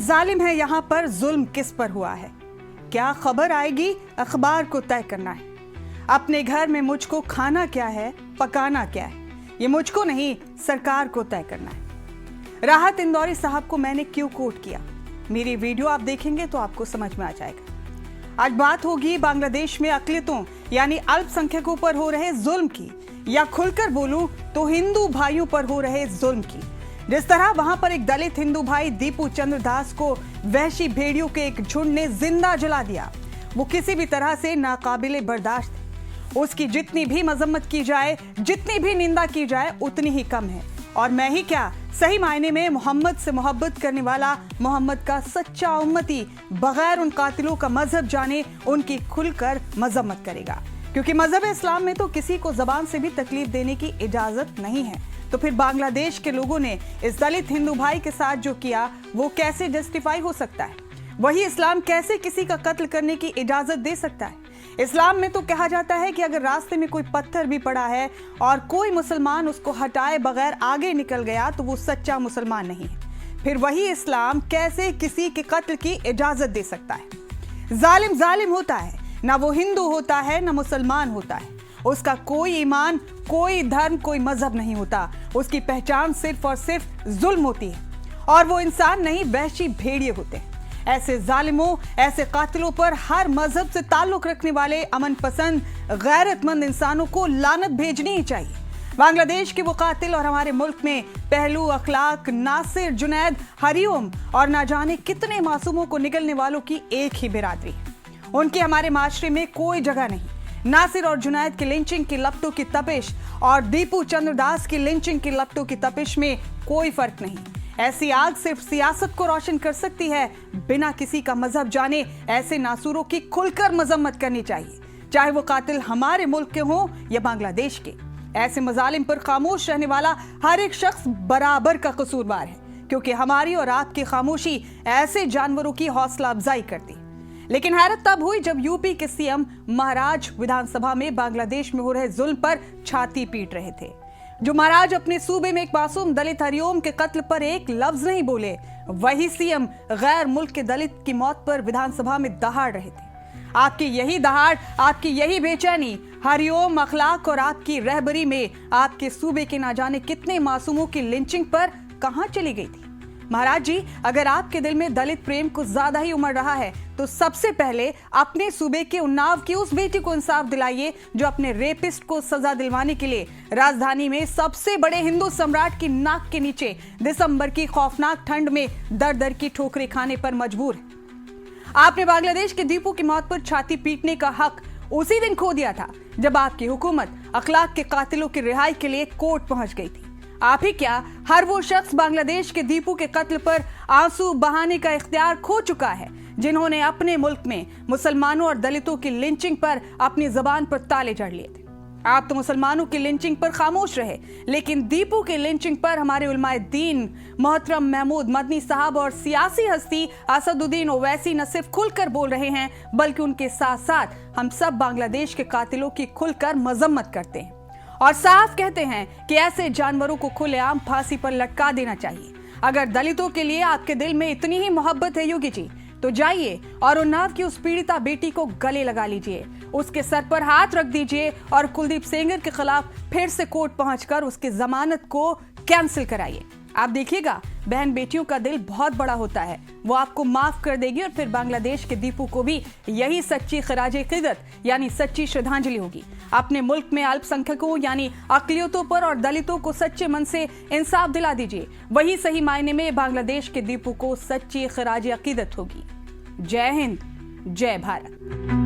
जालिम है यहाँ पर, जुल्म किस पर हुआ है? क्या खबर आएगी, अखबार को तय करना है। अपने घर में मुझको खाना क्या है, पकाना क्या है, ये मुझको नहीं सरकार को तय करना है। राहत इंदौरी साहब को मैंने क्यों कोट किया, मेरी वीडियो आप देखेंगे तो आपको समझ में आ जाएगा। आज बात होगी बांग्लादेश में अकलियतों यानी अल्पसंख्यकों पर हो रहे जुल्म की, या खुलकर बोलूं तो हिंदू भाइयों पर हो रहे जुल्म की। जिस तरह वहां पर एक दलित हिंदू भाई दीपू चंद्र दास को वहशी भेड़ियों के एक झुंड ने जिंदा जला दिया, वो किसी भी तरह से नाकाबिले बर्दाश्त है। उसकी जितनी भी मजम्मत की जाए, जितनी भी निंदा की जाए, उतनी ही कम है। और मैं ही क्या, सही मायने में मोहम्मद से मोहब्बत करने वाला, मोहम्मद का सच्चा उम्मती बगैर उन कातिलों का मजहब जाने उनकी खुलकर मजम्मत करेगा। क्योंकि मजहब इस्लाम में तो किसी को जबान से भी तकलीफ देने की इजाजत नहीं है। तो फिर बांग्लादेश के लोगों ने इस दलित हिंदू भाई के साथ जो किया वो कैसे जस्टिफाई हो सकता है? वही इस्लाम कैसे किसी का कत्ल करने की इजाजत दे सकता है? इस्लाम में तो कहा जाता है कि अगर रास्ते में कोई पत्थर भी पड़ा है और कोई मुसलमान उसको हटाए बगैर आगे निकल गया तो वो सच्चा मुसलमान नहीं है। फिर वही इस्लाम कैसे किसी के कत्ल की इजाजत दे सकता है? जालिम जालिम होता है, ना वो हिंदू होता है ना मुसलमान होता है। उसका कोई ईमान, कोई धर्म, कोई मजहब नहीं होता। उसकी पहचान सिर्फ और सिर्फ जुल्म होती है। और वो इंसान नहीं, वहशी भेड़िए होते हैं। ऐसे जालिमों, ऐसे कातिलों पर हर मजहब से ताल्लुक रखने वाले अमन पसंद, गैरतमंद इंसानों को लानत भेजनी ही चाहिए। बांग्लादेश के वो कातिल और हमारे मुल्क में पहलू, अखलाक, नासिर, जुनैद, हरिओम और ना जाने कितने मासूमों को निगलने वालों की एक ही बिरादरी है। उनकी हमारे माशरे में कोई जगह नहीं। नासिर और जुनैद की लिंचिंग की लपटों की तपिश और दीपू चंद्र दास की लिंचिंग की लपटों की तपिश में कोई फर्क नहीं। ऐसी आग सिर्फ सियासत को रोशन कर सकती है। बिना किसी का मजहब जाने ऐसे नासूरों की खुलकर मजम्मत करनी चाहिए, चाहे वो कातिल हमारे मुल्क के हों या बांग्लादेश के। ऐसे मजालिम पर खामोश रहने वाला हर एक शख्स बराबर का कसूरवार है, क्योंकि हमारी और आपकी खामोशी ऐसे जानवरों की हौसला अफजाई करती। लेकिन हैरत तब हुई जब यूपी के सीएम महाराज विधानसभा में बांग्लादेश में हो रहे जुल्म पर छाती पीट रहे थे। जो महाराज अपने सूबे में एक मासूम दलित हरिओम के कत्ल पर एक लफ्ज नहीं बोले, वही सीएम गैर मुल्क के दलित की मौत पर विधानसभा में दहाड़ रहे थे। आपकी यही दहाड़, आपकी यही बेचैनी हरिओम, अखलाक और आपकी रहबरी में आपके सूबे के ना जाने कितने मासूमों की लिंचिंग पर कहां चली गई थी? महाराज जी, अगर आपके दिल में दलित प्रेम कुछ ज्यादा ही उमड़ रहा है तो सबसे पहले अपने सूबे के उन्नाव की उस बेटी को इंसाफ दिलाइए जो अपने रेपिस्ट को सजा दिलवाने के लिए राजधानी में सबसे बड़े हिंदू सम्राट की नाक के नीचे दिसंबर की खौफनाक ठंड में दर दर की ठोकरें खाने पर मजबूर है। आपने बांग्लादेश के दीपू की मौत पर छाती पीटने का हक उसी दिन खो दिया था जब आपकी हुकूमत अखलाक के कातिलों की रिहाई के लिए कोर्ट पहुंच गई थी। आप ही क्या, हर वो शख्स बांग्लादेश के दीपू के कत्ल पर आंसू बहाने का इख्तियार खो चुका है जिन्होंने अपने मुल्क में मुसलमानों और दलितों की लिंचिंग पर अपनी जबान पर ताले जड़ लिए थे। आप तो मुसलमानों की लिंचिंग पर खामोश रहे, लेकिन दीपू की लिंचिंग पर हमारे उलमाए दीन मोहतरम महमूद मदनी साहब और सियासी हस्ती असदुद्दीन ओवैसी न सिर्फ खुलकर बोल रहे हैं, बल्कि उनके साथ साथ हम सब बांग्लादेश के कातिलों की खुलकर मजम्मत करते हैं और साफ कहते हैं कि ऐसे जानवरों को खुलेआम फांसी पर लटका देना चाहिए। अगर दलितों के लिए आपके दिल में इतनी ही मोहब्बत है योगी जी, तो जाइए और उन्नाव की उस पीड़िता बेटी को गले लगा लीजिए, उसके सर पर हाथ रख दीजिए और कुलदीप सेंगर के खिलाफ फिर से कोर्ट पहुंचकर उसकी जमानत को कैंसिल कराइए। आप देखिएगा, बहन बेटियों का दिल बहुत बड़ा होता है, वो आपको माफ कर देगी और फिर बांग्लादेश के दीपू को भी यही सच्ची खराजे क़िदत यानी सच्ची श्रद्धांजलि होगी। अपने मुल्क में अल्पसंख्यकों यानी अक़लियतों पर और दलितों को सच्चे मन से इंसाफ दिला दीजिए, वही सही मायने में बांग्लादेश के दीपू को सच्ची खराजे अक़ीदत होगी। जय हिंद, जय भारत।